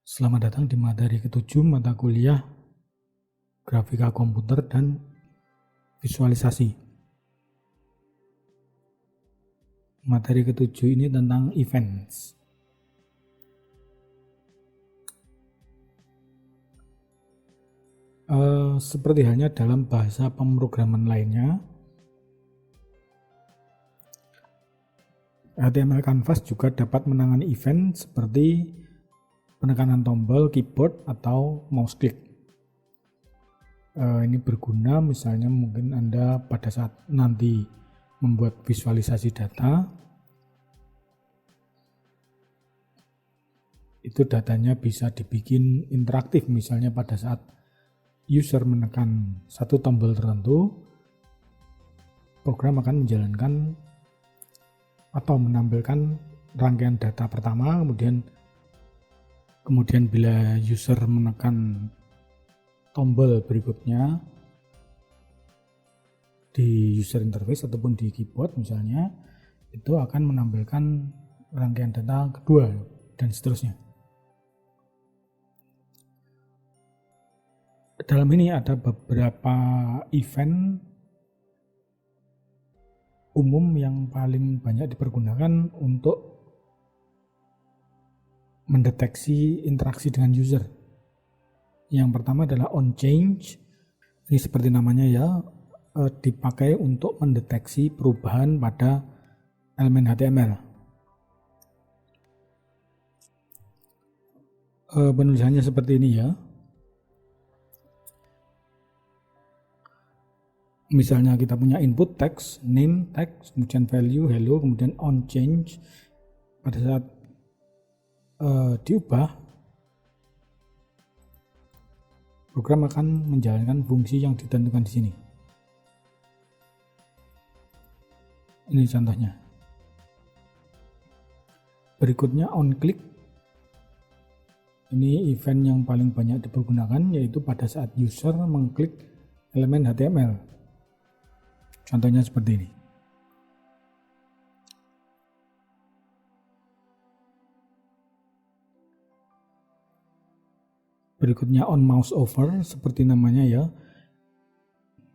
Selamat datang di materi ke-7 mata kuliah Grafika Komputer dan Visualisasi. Materi ke-7 ini tentang events. Seperti halnya dalam bahasa pemrograman lainnya, HTML Canvas juga dapat menangani event seperti penekanan tombol, keyboard, atau mouse click. Ini berguna misalnya mungkin Anda pada saat nanti membuat visualisasi data, itu datanya bisa dibikin interaktif, misalnya pada saat user menekan satu tombol tertentu, program akan menjalankan atau menampilkan rangkaian data pertama, kemudian bila user menekan tombol berikutnya di user interface ataupun di keyboard misalnya, itu akan menampilkan rangkaian data kedua dan seterusnya. Dalam ini ada beberapa event umum yang paling banyak dipergunakan untuk mendeteksi interaksi dengan user. Yang pertama adalah onChange. Ini seperti namanya ya, dipakai untuk mendeteksi perubahan pada elemen HTML. Penulisannya seperti ini ya. Misalnya kita punya input text, name text, kemudian value, hello, kemudian onChange. Pada saat diubah, program akan menjalankan fungsi yang ditentukan di sini. Ini contohnya. Berikutnya onClick. Ini event yang paling banyak dipergunakan, yaitu pada saat user mengklik elemen HTML. Contohnya seperti ini. Berikutnya on mouse over, seperti namanya ya.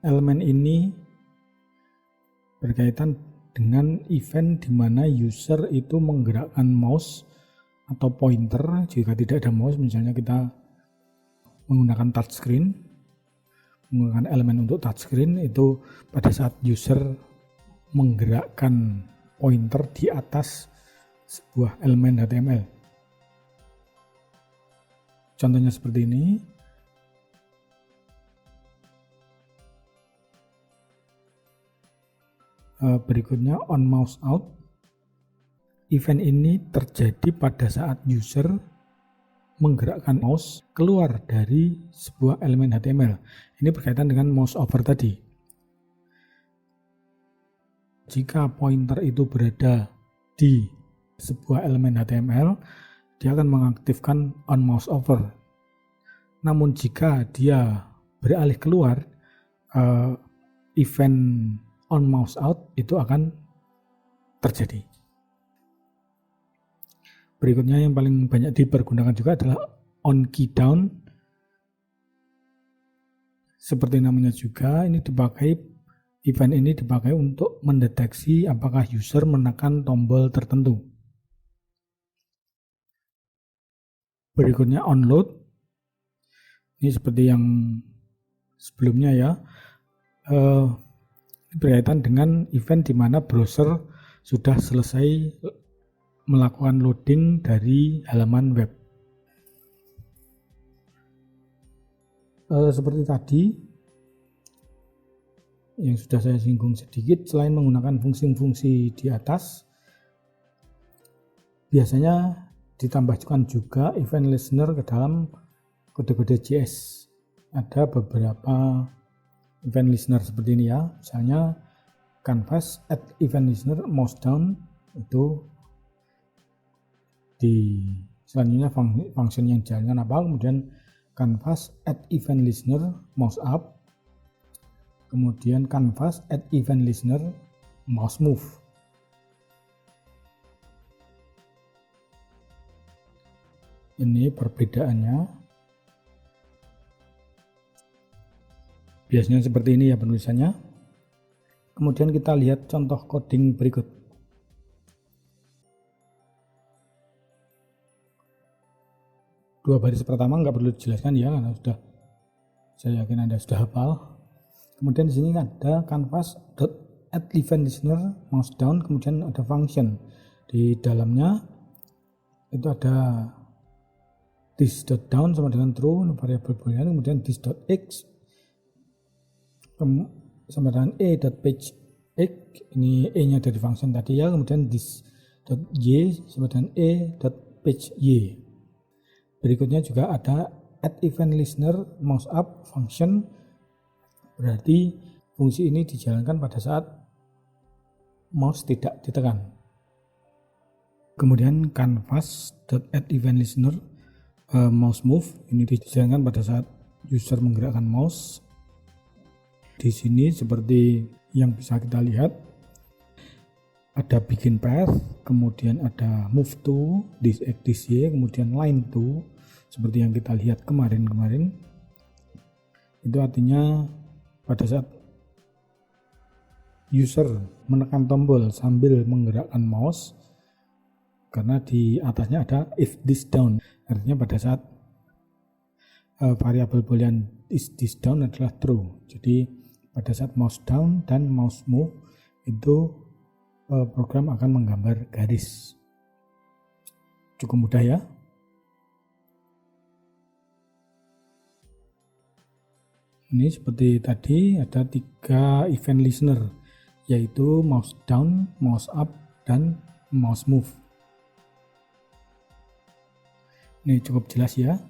Elemen ini berkaitan dengan event di mana user itu menggerakkan mouse atau pointer. Jika tidak ada mouse, misalnya kita menggunakan touchscreen, menggunakan elemen untuk touchscreen, itu pada saat user menggerakkan pointer di atas sebuah elemen HTML. Contohnya seperti ini. Berikutnya on mouse out. Event ini terjadi pada saat user menggerakkan mouse keluar dari sebuah elemen HTML. Ini berkaitan dengan mouse over tadi. Jika pointer itu berada di sebuah elemen HTML, dia akan mengaktifkan on mouse over. Namun jika dia beralih keluar, event on mouse out itu akan terjadi. Berikutnya yang paling banyak dipergunakan juga adalah on key down. Seperti namanya juga, event ini dipakai untuk mendeteksi apakah user menekan tombol tertentu. Berikutnya on load. Ini seperti yang sebelumnya ya. Berkaitan dengan event di mana browser sudah selesai melakukan loading dari halaman web. Seperti tadi yang sudah saya singgung sedikit, selain menggunakan fungsi-fungsi di atas, biasanya ditambahkan juga event listener ke dalam kode-kode JS. Ada beberapa event listener seperti ini ya, misalnya canvas add event listener mouse down, itu di selanjutnya function yang dijalankan apa, kemudian canvas add event listener mouse up, kemudian canvas add event listener mouse move. Ini perbedaannya. Biasanya seperti ini ya penulisannya. Kemudian kita lihat contoh coding berikut. Dua baris pertama nggak perlu dijelaskan ya, karena saya yakin Anda sudah hafal. Kemudian di sini ada canvas.add-event-listener, mouse down, kemudian ada function. Di dalamnya itu ada this.down sama dengan true, variabel boolean, kemudian this.x sama dengan a.page x, ini e-nya dari function tadi ya, kemudian this.y sama dengan a.page y. Berikutnya juga ada add event listener mouse up function, berarti fungsi ini dijalankan pada saat mouse tidak ditekan. Kemudian canvas.add event listener mouse move, ini dijalankan pada saat user menggerakkan mouse. Di sini seperti yang bisa kita lihat, ada begin path, kemudian ada move to, this x, this y, kemudian line to, seperti yang kita lihat kemarin. Itu artinya pada saat user menekan tombol sambil menggerakkan mouse, karena di atasnya ada if this down, artinya pada saat variabel boolean is this down adalah true. Jadi pada saat mouse down dan mouse move itu program akan menggambar garis. Cukup mudah ya. Ini seperti tadi ada 3 event listener, yaitu mouse down, mouse up, dan mouse move. Ini cukup jelas ya.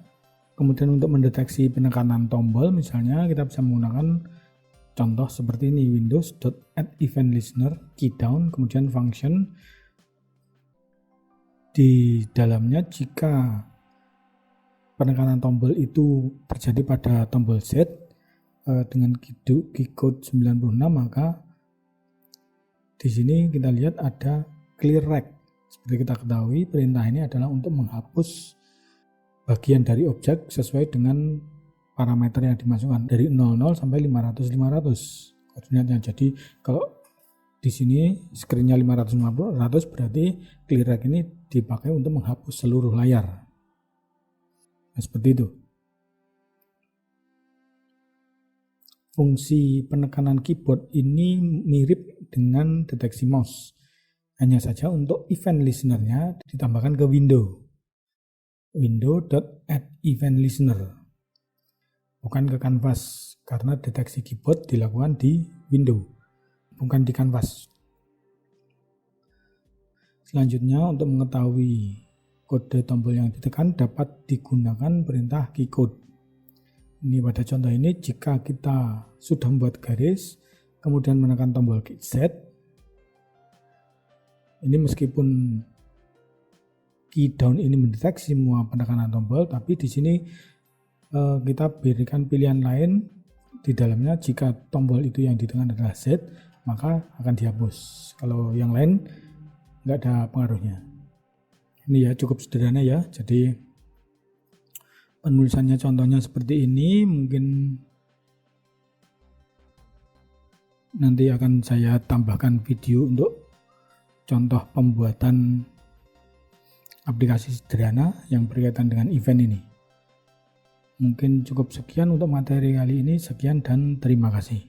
Kemudian untuk mendeteksi penekanan tombol, misalnya kita bisa menggunakan contoh seperti ini, windows.add-event-listener, key down, kemudian function. Di dalamnya jika penekanan tombol itu terjadi pada tombol Z dengan key code 96, maka di sini kita lihat ada clear rect. Seperti kita ketahui, perintah ini adalah untuk menghapus bagian dari objek sesuai dengan parameter yang dimasukkan dari 00 sampai 500 koordinatnya. Jadi kalau di sini screen-nya 500 berarti clear rect ini dipakai untuk menghapus seluruh layar. Nah, seperti itu. Fungsi penekanan keyboard ini mirip dengan deteksi mouse. Hanya saja untuk event listener-nya ditambahkan ke window.add-event-listener, bukan ke canvas, karena deteksi keyboard dilakukan di window, bukan di canvas. Selanjutnya, untuk mengetahui kode tombol yang ditekan dapat digunakan perintah key code. Ini pada contoh ini, jika kita sudah membuat garis kemudian menekan tombol Z, ini meskipun key down ini mendeteksi semua penekanan tombol, tapi di sini kita berikan pilihan lain di dalamnya. Jika tombol itu yang ditekan adalah Z, maka akan dihapus. Kalau yang lain nggak ada pengaruhnya. Ini ya cukup sederhana ya. Jadi penulisannya contohnya seperti ini. Mungkin nanti akan saya tambahkan video untuk contoh pembuatan aplikasi sederhana yang berkaitan dengan event ini. Mungkin cukup sekian untuk materi kali ini. Sekian dan terima kasih.